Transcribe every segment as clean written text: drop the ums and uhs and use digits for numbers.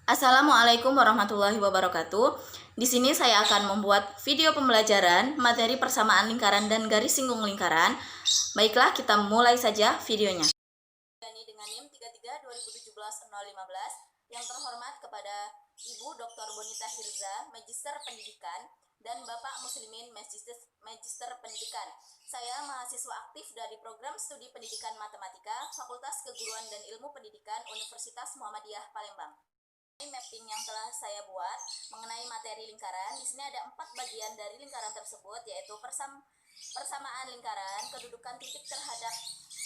Assalamualaikum warahmatullahi wabarakatuh. Di sini saya akan membuat video pembelajaran materi persamaan lingkaran dan garis singgung lingkaran. Baiklah, kita mulai saja videonya. Dengan NIM 33/2017-015, yang terhormat kepada Ibu Dr. Bonita Hirza, Magister Pendidikan, dan Bapak Muslimin, Magister Pendidikan. Saya mahasiswa aktif dari Program Studi Pendidikan Matematika, Fakultas Keguruan dan Ilmu Pendidikan, Universitas Muhammadiyah Palembang. Mapping yang telah saya buat mengenai materi lingkaran. Di sini ada 4 bagian dari lingkaran tersebut, yaitu persamaan lingkaran, kedudukan titik terhadap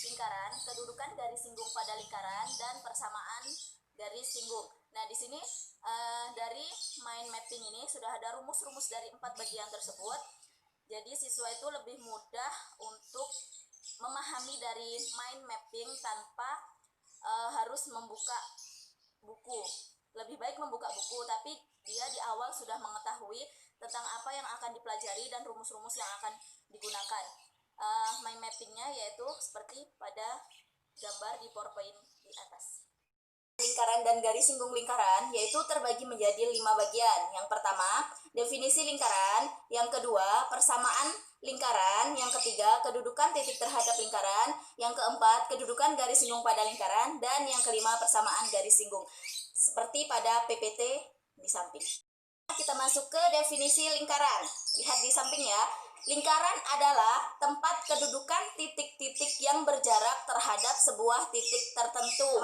lingkaran, kedudukan garis singgung pada lingkaran, dan persamaan garis singgung. Nah, di sini dari mind mapping ini sudah ada rumus-rumus dari 4 bagian tersebut. Jadi siswa itu lebih mudah untuk memahami dari mind mapping tanpa harus membuka buku. Lebih baik membuka buku, tapi dia di awal sudah mengetahui tentang apa yang akan dipelajari dan rumus-rumus yang akan digunakan. Mind mappingnya yaitu seperti pada gambar di PowerPoint di atas. Lingkaran dan garis singgung lingkaran yaitu terbagi menjadi 5 bagian. Yang pertama, definisi lingkaran. Yang kedua, persamaan lingkaran. Yang ketiga, kedudukan titik terhadap lingkaran. Yang keempat, kedudukan garis singgung pada lingkaran. Dan yang kelima, persamaan garis singgung. Seperti pada PPT di samping. Kita masuk ke definisi lingkaran. Lihat di samping ya. Lingkaran adalah tempat kedudukan titik-titik yang berjarak terhadap sebuah titik tertentu.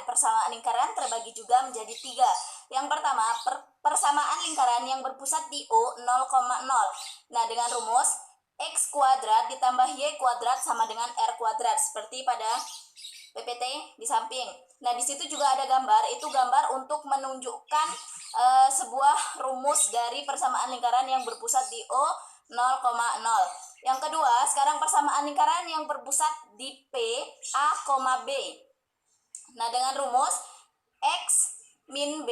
Persamaan lingkaran terbagi juga menjadi 3. Yang pertama, persamaan lingkaran yang berpusat di O 0,0. Nah, dengan rumus X kuadrat ditambah Y kuadrat sama dengan R kuadrat. Seperti pada PPT di samping. Nah, di situ juga ada gambar. Itu gambar untuk menunjukkan sebuah rumus dari persamaan lingkaran yang berpusat di O 0,0. Yang kedua, sekarang persamaan lingkaran yang berpusat di P A, B. Nah, dengan rumus X min B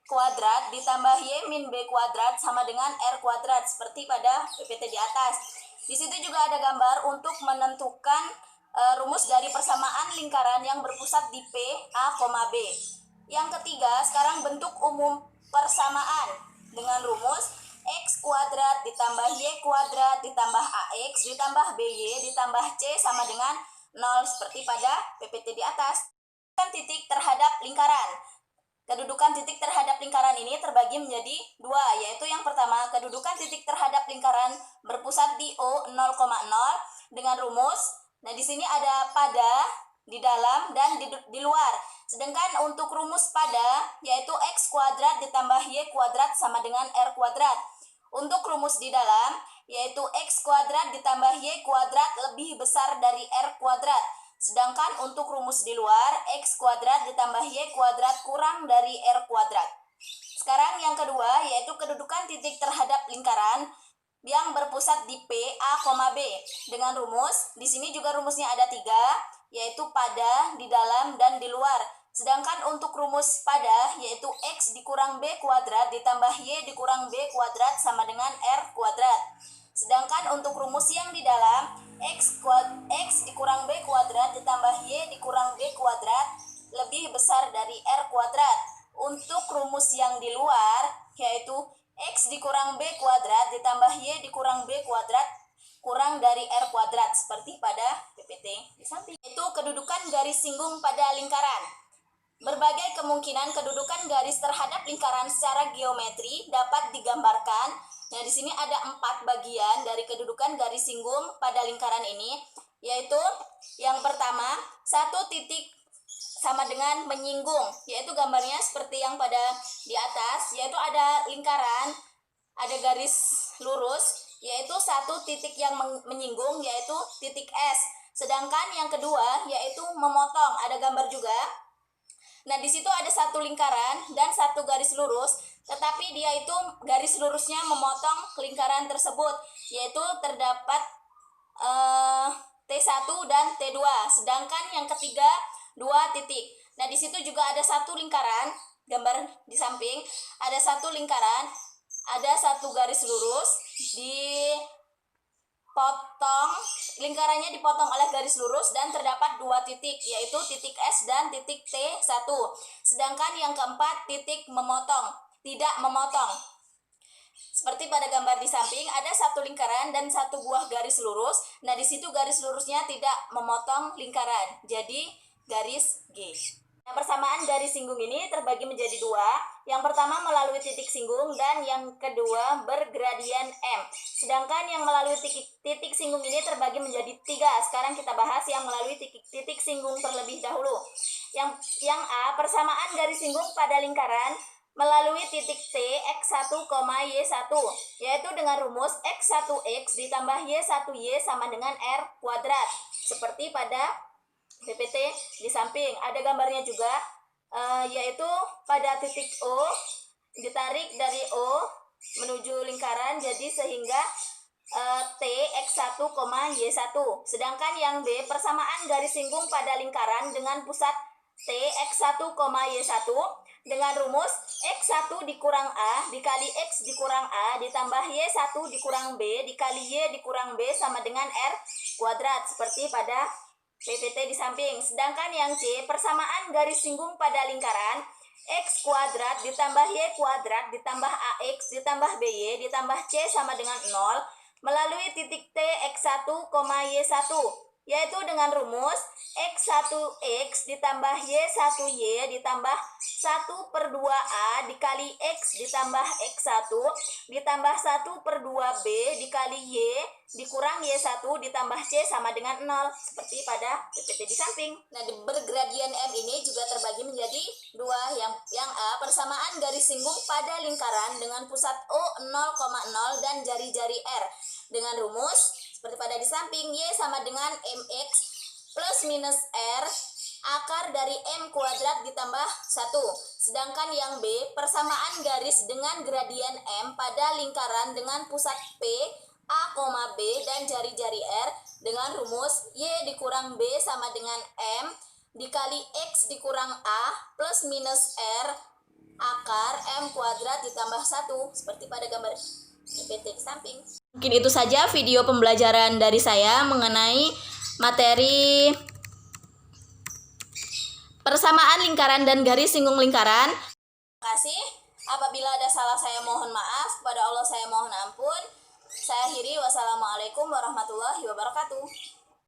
kuadrat ditambah Y min B kuadrat sama dengan R kuadrat seperti pada PPT di atas. Di situ juga ada gambar untuk menentukan rumus dari persamaan lingkaran yang berpusat di P A, B. Yang ketiga, sekarang bentuk umum persamaan dengan rumus X kuadrat ditambah Y kuadrat ditambah AX ditambah BY ditambah C sama dengan 0 seperti pada PPT di atas. Titik terhadap lingkaran. Kedudukan titik terhadap lingkaran ini terbagi menjadi 2, yaitu yang pertama, kedudukan titik terhadap lingkaran berpusat di O 0,0 dengan rumus. Nah, di sini ada pada, di dalam, dan di luar. Sedangkan untuk rumus pada, yaitu X kuadrat ditambah Y kuadrat sama dengan R kuadrat. Untuk rumus di dalam, yaitu X kuadrat ditambah Y kuadrat lebih besar dari R kuadrat. Sedangkan untuk rumus di luar, X kuadrat ditambah Y kuadrat kurang dari R kuadrat. Sekarang yang kedua, yaitu kedudukan titik terhadap lingkaran yang berpusat di P A, B. Dengan rumus, di sini juga rumusnya ada 3, yaitu pada, di dalam, dan di luar. Sedangkan untuk rumus pada, yaitu X dikurang B kuadrat ditambah Y dikurang B kuadrat sama dengan R kuadrat. Sedangkan untuk rumus yang di dalam, X dikurang B kuadrat ditambah Y dikurang B kuadrat lebih besar dari R kuadrat. Untuk rumus yang di luar, yaitu X dikurang B kuadrat ditambah Y dikurang B kuadrat kurang dari R kuadrat seperti pada PPT di samping. Itu kedudukan garis singgung pada lingkaran. Berbagai kemungkinan kedudukan garis terhadap lingkaran secara geometri dapat digambarkan. Nah, di sini ada 4 bagian dari kedudukan garis singgung pada lingkaran ini, yaitu yang pertama, satu titik sama dengan menyinggung, yaitu gambarnya seperti yang pada di atas, yaitu ada lingkaran, ada garis lurus, yaitu satu titik yang menyinggung, yaitu titik S. Sedangkan yang kedua, yaitu memotong, ada gambar juga. Nah, di situ ada satu lingkaran dan satu garis lurus, tetapi dia itu garis lurusnya memotong lingkaran tersebut, yaitu terdapat T1 dan T2. Sedangkan yang ketiga 2 titik. Nah, di situ juga ada satu lingkaran, gambar di samping, ada satu lingkaran, ada satu garis lurus lingkarannya dipotong oleh garis lurus dan terdapat 2 titik, yaitu titik S dan titik T1. Sedangkan yang keempat titik memotong, tidak memotong. Seperti pada gambar di samping, ada satu lingkaran dan satu buah garis lurus. Nah, di situ garis lurusnya tidak memotong lingkaran, jadi garis G. Nah, persamaan garis singgung ini terbagi menjadi dua. Yang pertama melalui titik singgung dan yang kedua bergradian M. Sedangkan yang melalui titik singgung ini terbagi menjadi tiga. Sekarang kita bahas yang melalui titik singgung terlebih dahulu. Yang A, persamaan garis singgung pada lingkaran melalui titik T X1, Y1, yaitu dengan rumus X1X ditambah Y1Y sama dengan R kuadrat. Seperti pada PPT di samping ada gambarnya juga, yaitu pada titik O ditarik dari O menuju lingkaran, jadi sehingga T X1, Y1. Sedangkan yang B, persamaan garis singgung pada lingkaran dengan pusat T X1, Y1 dengan rumus X1 dikurang A dikali X dikurang A ditambah Y1 dikurang B dikali Y dikurang B sama dengan R kuadrat, seperti pada PPT di samping. Sedangkan yang C, persamaan garis singgung pada lingkaran X kuadrat ditambah Y kuadrat ditambah AX ditambah BY ditambah C sama dengan 0 melalui titik T X1, Y1, yaitu dengan rumus X1X ditambah Y1Y ditambah 1/2A dikali X ditambah X1 ditambah 1/2B dikali Y dikurang Y1 ditambah C sama dengan 0, seperti pada PPT di samping. Nah, di bergradian M ini juga terbagi menjadi dua. Yang A, persamaan garis singgung pada lingkaran dengan pusat O 0,0 dan jari-jari R dengan rumus seperti pada di samping, Y sama dengan MX plus minus R akar dari M kuadrat ditambah 1. Sedangkan yang B, persamaan garis dengan gradian M pada lingkaran dengan pusat P, A, B dan jari-jari R dengan rumus Y dikurang B sama dengan M dikali X dikurang A plus minus R akar M kuadrat ditambah 1, seperti pada gambar PPT di samping. Mungkin itu saja video pembelajaran dari saya mengenai materi persamaan lingkaran dan garis singgung lingkaran. Terima kasih. Apabila ada salah saya mohon maaf, kepada Allah saya mohon ampun. Saya akhiri, wassalamualaikum warahmatullahi wabarakatuh.